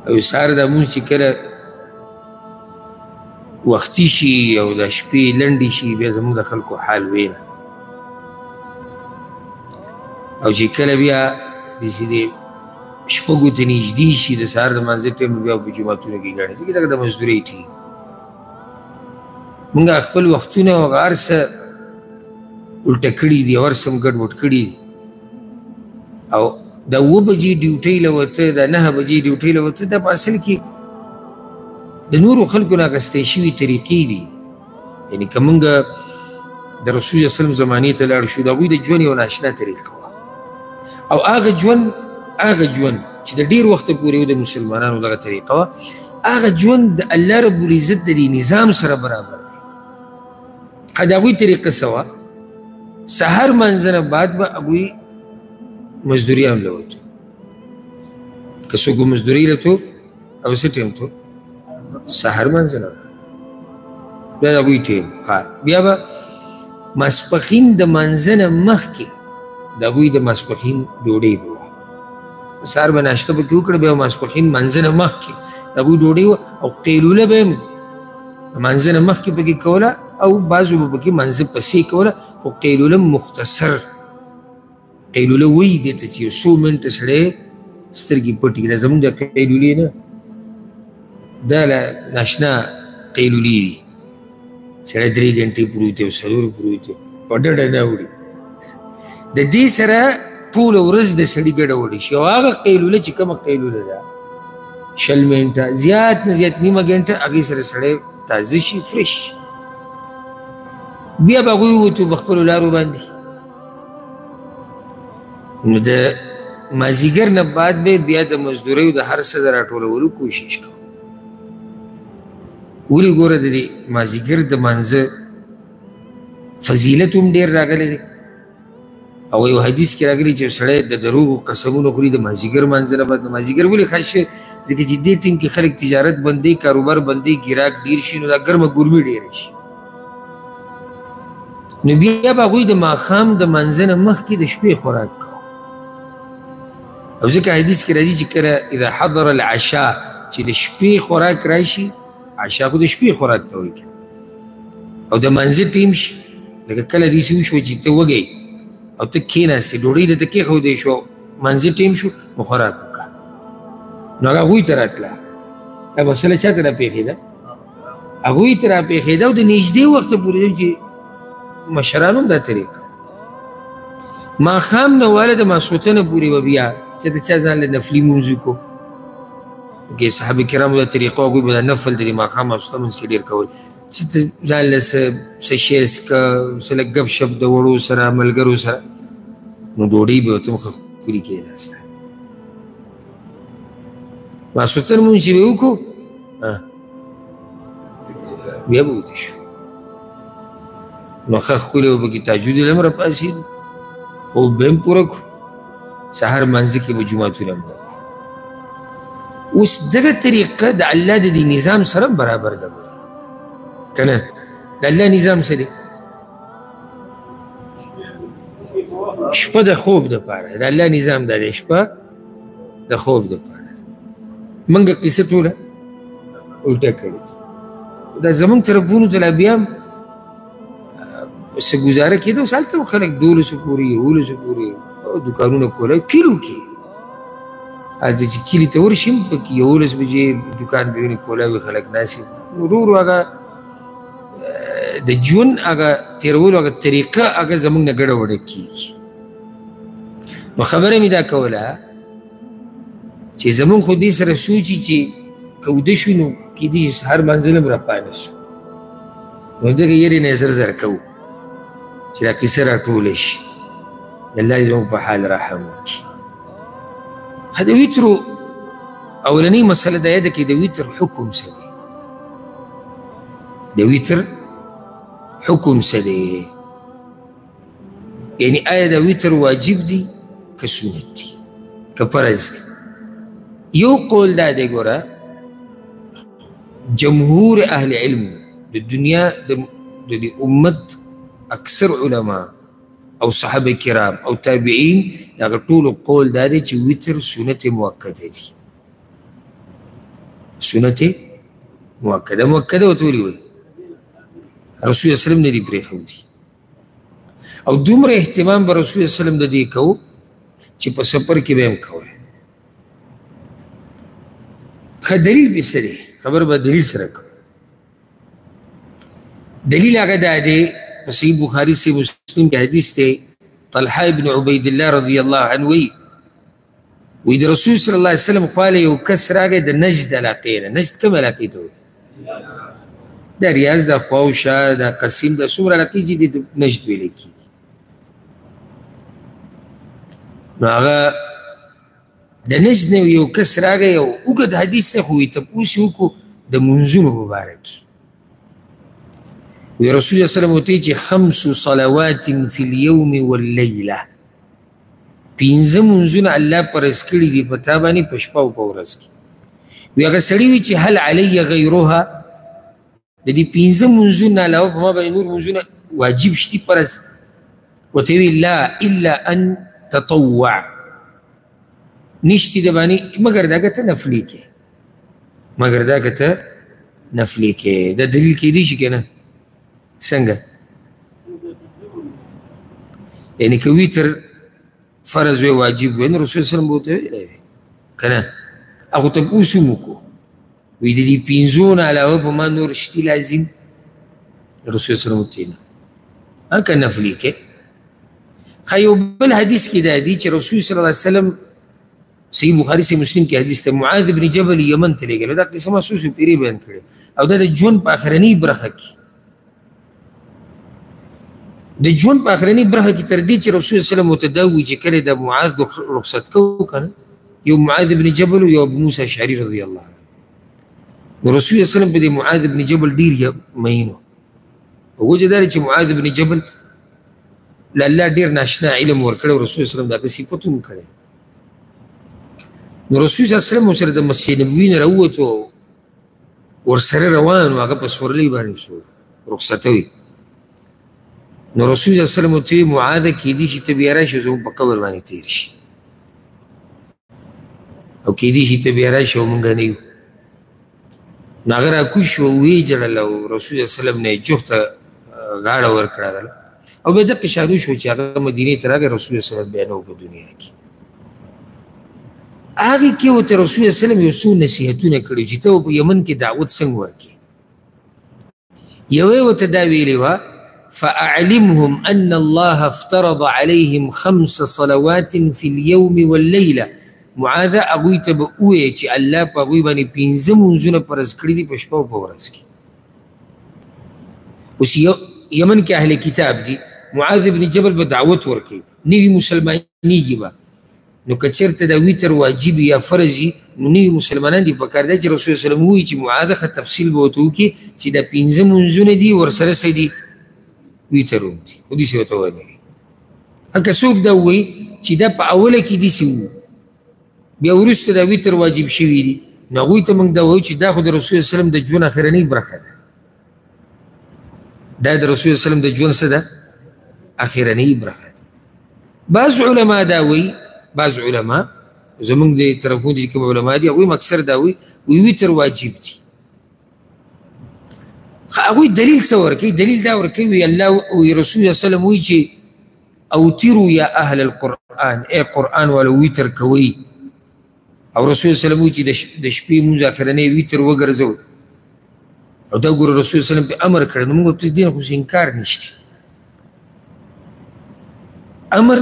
او سهار دا مونځ چې کله وختي شي او د شپې لنډې شي بیا زموږ د خلکو حال وینه او چې کله بیا داسې د شپږو ته نږدې شي د سهار د لمانځه ټایم بیا په جوماتونو کې ګڼي ځکه دغه د مزدورۍ ټیم مونږ خپل وختونه او هغه هر څه الټه کړي دي او هر څه ګډوډ کړي دي او دا 7 بجې ډیوټۍ له وته دا 9 بجې ډیوټۍ له وته دا په اصل کې د نورو خلکو نه اخیستې شوي طریقې دي یعنې که مونږ د رسول صلی وسلم زمانې ته لاړ شو د هغوی د ژوند یو ناشنا طریقه وه او هغه ژوند چې د ډېر وخته پورې و د مسلمانانو دغه طریقه وه هغه ژوند د الله رب العزت د دې نظام سره برابر دی د هغوی طریقه څه وه سهار منځه نه بعد به هغوی مزدوریان له وتو که څوک به مزدورۍ له تو او څه ټایم تو سهار منځه نه بیا د هغوی ټایم بیا به ماسپښین د منځه نه مخکې د هغوی د ماسپښین ډوډۍ به وه سهار به ناشته پکې وکړه بیا ماسپښین منځه نه مخکې د هغوی ډوډۍ وه او قیلوله به هم منځه نه مخکې پکې کوله او بعضو به پکې منځه پسې کوله خو قیلوله مختصر قیلوله وایي دې ته چې یو څو منټه سړی سترګې پټې کړي دا زموږ د قیلولې نه دا ناشنا قیلولې دي سړی 3 ګنټې پروت دی او 4 پروت دی په ډډه نه وړي د دې سره ټوله ورځ د سړي ګډوډي شي او هغه قیلوله چې کومه قیلوله ده 20 منټه زیات نه زیات نیمه ګنټه هغې سره سړی تازه شي فرش بیا به هغوی ووتو په خپلو لارو باندې نو د مازدیګر نه بعد به بیا د مزدوریو د هر څه د راټولولو کوشش کوو ولې ګوره د دې مازدیګر د مانځه فضیلت هم ډېر راغلی دی او یو حدیث کې راغلی چې سړی د دروغو قسمونه خوري د مازدیګر مانځه نه بعد د مازدیګر ولې ښه شي ځکه چې دې ټیم کې خلک تجارت بندوي کاروبار بندوي ګراک ډېر شي نو دا ګرمه ګرمي ډېره شي نو بیا به هغوی د ماښام د مانځه نه مخکې د شپې خوراک کوو او ځکه حدیث کې راځي چې کله اذا حضر العشاء چې د شپې خوراک راشي عشاء خو د شپې خوراک ته وایي او د مانځه ټیم شي لکه کله داسې وشوه چې ته وږی او ته کېناستې ډوډۍ درته کېښودی شو مانځه ټیم شو نو خوراک وکړه نو هغه هغوی ته راتله دا مسله چا ته راپېښېده هغوی ته راپېښېده او د نږدې وخته پورې چې مشرانو هم دا طریقه ماښام نه واله د ماسخوتنه پورې به بیا چې د چا ځان له نفلي مونځ وکړو کې صحابه کرامو دا طریقه هغوی به دا نفل د ماښام ماسخوته مونځ کې ډېر کول چې ته ځان له څه شی څکه څه لږ ګپ شپ د وړو سره ملګرو سره نو ډوډۍ به ورته مخه ښکلي کېناسته ماسخوتن مونځ چې به وکړو بیا به ویده شو نو ښه ښکلي به پکې تهجد هم راپاڅېدو خوب به هم پوره کړو سهار منځه کې به جوماتونه هم وکړو اوس دغه طریقه د الله د دې نظام سره برابر ده ګورې که نه د الله نظام څه دی شپه د خوب دپاره د الله نظام دا دی شپه د خوب دپاره موږ قصه ټوله الټه کړې دا زموږ طرفونو ته لا بیا هم څه ګزاره کېده اوس هلته خلک 12 پورې 11 پورې دوکانونه کوله کیلو کې هلته چې کلي ته ورشي پکې 11 بجې دوکان به وینې کولی وي خلک ناست ورو ورو هغه د ژوند هغه تېرولو هغه طریقه هغه زموږ نه ګډه وډه کېږي نو خبره مې دا کوله چې زموږ خو دې سره سوچي چې که وده شو نو کېدای شي سهار منزل هم راپانه شو نو دغه یېرې نه یې زر زر کوو چې دا کیسه راټوله شي الله زموږ په حال رحم وکړي د ویترو اولنۍ مسله دا یاده کړئ د ویتر حکم څه دی د ویتر حکم څه دی یعنی آیا د ویتر واجب دی که سنت دی که فرض دی یو قول دا دی ګوره جمهور اهل علم د دنیا د امت اکثر علما او صحابه کرام او تابعین دغه ټولو قول دا دی چې ویتر سنت مؤکده دي سنت مؤکده مؤکده ورته ولې وایي رسول الله صلی الله علیه وسلم نه دي پرېښودي او دومره اهتمام به رسول الله صلی الله علیه وسلم د دې کوو چې په سفر کې به هم کوی ښه دلیل به څه دی خبر به دلیل سره کوو دلیل هغه دا دی په صحیح بخاري صحیح مسلم کې حدیث دی طلحه ابن عبید الله رضی الله عنه وی د رسول صلی الله علیه وسلم خواله یو کس راغی د نجد علاقې نه نجد کوم علاقې ته وایي دا ریاض دا خواوشا دا قسیم دا څومره علاقې چې دې نجد ویلی کېږي نو هغه د نجد نه یو کس راغی یو اوږد حدیث دی خو یې تپوس یې وکړو د منځونو په باره کې وی رسول الله صلی الله علیه وسلم ورته چې 5 صلوات فی اليوم واللیله پنځه منځونه الله فرض کړي دي په تا باندې په شپه او په ورځ کې وی هغه سړي وي چې هل علی غیرها د دې پنځه منځونه علاوه په ما باندې نور منځونه واجب شتي فرض ورته وی لا الا ان تطوع نشتی د باندې مګر دا ته نفلي کې مګر دا ته نفلي کې د دلیل کې دي چې کنه څنګه یعنی که ویتر فرض وی واجب وی نو رسول صلی الله علیه وسلم بوته ویلی کنه هغه تپوس یې وکړو وی د دې پنځو نه علاوه په ما نور شتي لازم رسول صلی الله علیه وسلم ورته نه که نفلي کې ښه یو بل حدیث کې دا دی چې رسول صلی الله علیه وسلم صحیح بخاري صحیح مسلم کې حدیث ته معاذ بن جبل یمن ته لېږلی دا قصه ما څو پیرې بیان کړې او دا د ژوند په اخرنۍ برخه کې د ژوند په اخرنۍ برخه کې تر دې چې رسول صلی الله علیه وسلم ورته دا ووایي چې کله د معاذ رخصت کوو که نه یو معاذ بن جبل او یو ابو موسی اشعري رضی الله عنه نو رسول الله صلی الله علیه وسلم په دې معاذ بن جبل ډېر مینو وجه دا دی چې معاذ بن جبل له الله ډېر ناشنا علم ورکړی او رسول صلی الله علیه وسلم دغه صفت هم کړی نو رسول صلی الله علیه وسلم ورسره د مسجد نبوي نه راووتو ورسره روان و هغه په سورلۍ باندې شو رخصتوي نو رسول صلی الله علیه وسلم ورته ویل معاذ کیدای شي ته بیا راشي زموږ په قبر باندې تېر شي او کیدای شي ته بیا راشي او موږ نه یو نو هغه راکوز شو ویې ژړل او رسول صلی الله علیه وسلم نه یې جوخته غاړه ورکړه او بیا دقې شروع شو چې هغه مدینې ته راغی رسول الله صلی الله علیه وسلم بیا نه و په دنیا کې هغې کې ورته رسول الله صلی الله علیه وسلم یو څو نصیحتونه کړي چې ته په یمن کې دعوت څنګه ورکړې یوې ورته دا ویلې وه فأعلمهم أن الله افترض عليهم 5 صلوات في اليوم والليلة معاذ هغوی ته به ووایې چې الله په هغوی باندې 5 منځونه فرض کړي دي په شپه او په ورځ کې اوس یمن کې اهل کتاب دي معاذ بن جبل به دعوت ورکوي نوي مسلمانېږي به نو که چېرته دا ویتر واجب یا فرض وي نو نوي مسلمانان دي پکار دی چې رسول الله صلی الله علیه وسلم ووایي چې معاذ ښه تفصیل به ورته وکړي چې دا 5 منځونه دي ورسره څه دي ویتر هم دي خو داسې ورته ونه وي که څوک دا ووایي چې دا په اوله کې داسې وو بیا وروسته دا ویتر واجب شوي دي نو هغوی ته موږ دا وایو چې دا خو د رسول الله صلی الله علیه وسلم د ژوند اخرنۍ برخه ده دا د رسول الله صلی الله علیه وسلم د ژوند څه ده اخرنۍ برخه ده بعض علما دا وایي بعض علما زمونږ د طرفونو چې کوم علما دي هغوی اکثر دا وایي ویتر واجب دي هغوی دلیل څه ورکوي دلیل دا ورکوي الله وی رسول الله صلی الله علیه وسلم وایي چې اوتروا یا اهل القرآن ای قرآن والو ویتر کوئ او رسول الله صلی الله علیه وسلم وایي چې د شپې مونځ اخرنۍ ویتر وګرځوئ او دا ګوره رسول الله صلی الله علیه وسلم په امر کړی نو موږ ورته دې نه خو انکار نشته امر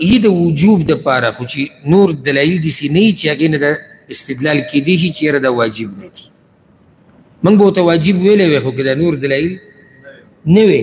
یې د وجوب دپاره خو چې نور دلایل داسې نه وي چې هغې نه د استدلال کېدی شي چې یاره دا واجب نه دي موږ به ورته واجب ویلی وی خو که دا نور دلایل نه وی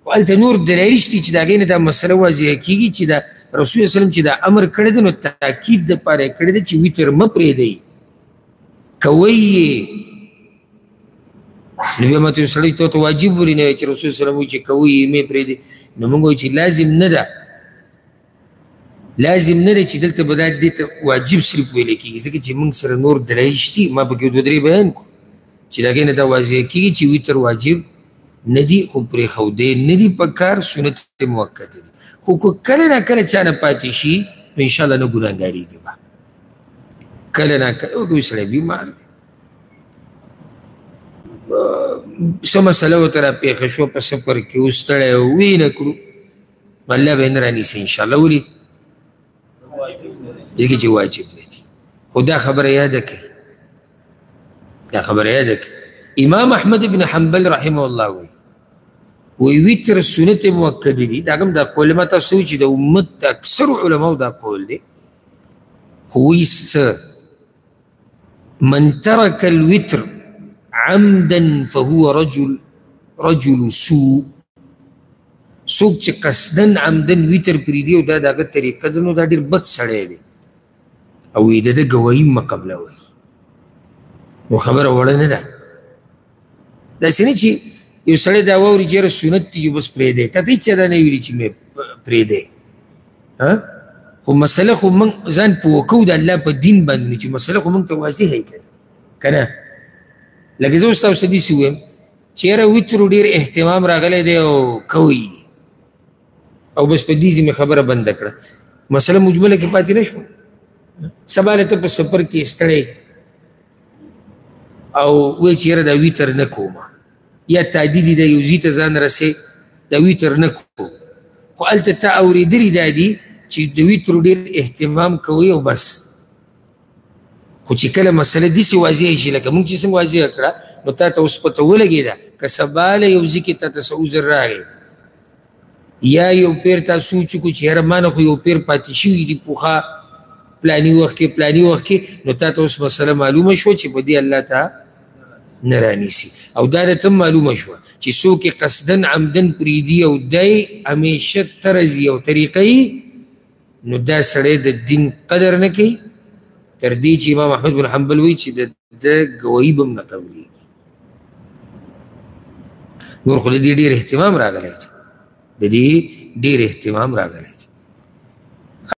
خو هلته نور دلایل شته چې د هغې نه دا مسله واضحه کېږي چې دا رسول الله وسلم چې دا امر کړی دی نو تاکید دپاره یې کړی دی چې ویتر مه پرېږدئ کوئ یې نو بیا ماته یو سړی ته واجب ولې نه وایي چې رسول الله وسلم وایي چې کوئ یې مې پرېږدئ نو موږ وایو چې لازم نه ده لازم نه ده چې دلته به دا دې ته واجب صرف ویلی کېږي ځکه چې موږ سره نور دلایل شتي ما پکې 2 3 بیان کړو چې د هغې نه دا واضحه کېږي چې ویتر واجب نه دي خو پرېښودی نه دي په کار سنت موقته دي خو که کله نه کله چا نه پاتې شي نو انشاءالله نه ګناهګارېږي به کله نه کله وکړي سړی بیمار دی څه مسله ورته راپېښه شوه په سفر کې اوس ستړی ویې نه کړو الله به یې نه رانیسي انشاءالله. ولې ځکه چې واجب نه دي. خو دا خبره یاده کړئ، دا خبره یاده کړئ. امام احمد بن حنبل رحمه الله وی ویتر سنت مؤکد دي. دا کوم دا قول ما تاسو چې د امت د اکثر علماو دا قول دی. خو وی څه من ترك الوتر عمدا فهو رجل سوء. څوک چې قصدن عمدن ویتر پرېږدي او دا د هغه طریقه ده نو دا ډېر بد سړی دی او د ده ګواهي مه قبلوئ. نو خبره وړه نه ده. داسې نه چې یو سړی دا واوري چې یاره سنت دي بس پرېږدی. تا ته هېچا دا نه ویلي چې مې پرېږدی. خو مسله خو موږ ځان پوه کوو د الله په دین باندې نو چې مسله خو موږ ته واضحه یې که نه. لکه زه اوس تاسو ته داسې ووایم چې یاره وترو ډېر اهتمام راغلی دی او کوئ او بس په دې مې خبره بنده کړه. مسله مجمله کې پاتې نه شوه. سبا له ته په سفر کې ستړی او وایي چې یاره دا ویتر نه کومه یا تعدیدي ده یو ځي ته ځان رسې دا ویتر نه کوم. خو هلته تا اورېدلي دا دي چې د ویترو ډېر اهتمام کوئ او بس. خو چې کله مسله داسې واضحه شي لکه موږ چې څنګه واضحه کړه نو تا ته اوس پته ولګېده که سبا له یو ځي کې تا ته څه عذر راغی یا یو پیر تاسو وچکو چې یاره ما نه خو یو پیر پاتې شوي دي پوخا پلاني وخت کې نو تا ته اوس مسله معلومه شوه چې په دې الله ته نه رانیسي. او دا درته معلومه شوه چې څوک یې قصدن عمدن پرېږدي او دی همیشه طرزي او طریقه یي نو دا سړی د دین قدر نه کوي تر دې چې امام احمد بن حنبل وایي چې د ګواهي به هم نه قبلېږي. نور خو د دې ډېر اهتمام راغلی دی، د دې ډېر اهتمام راغلی.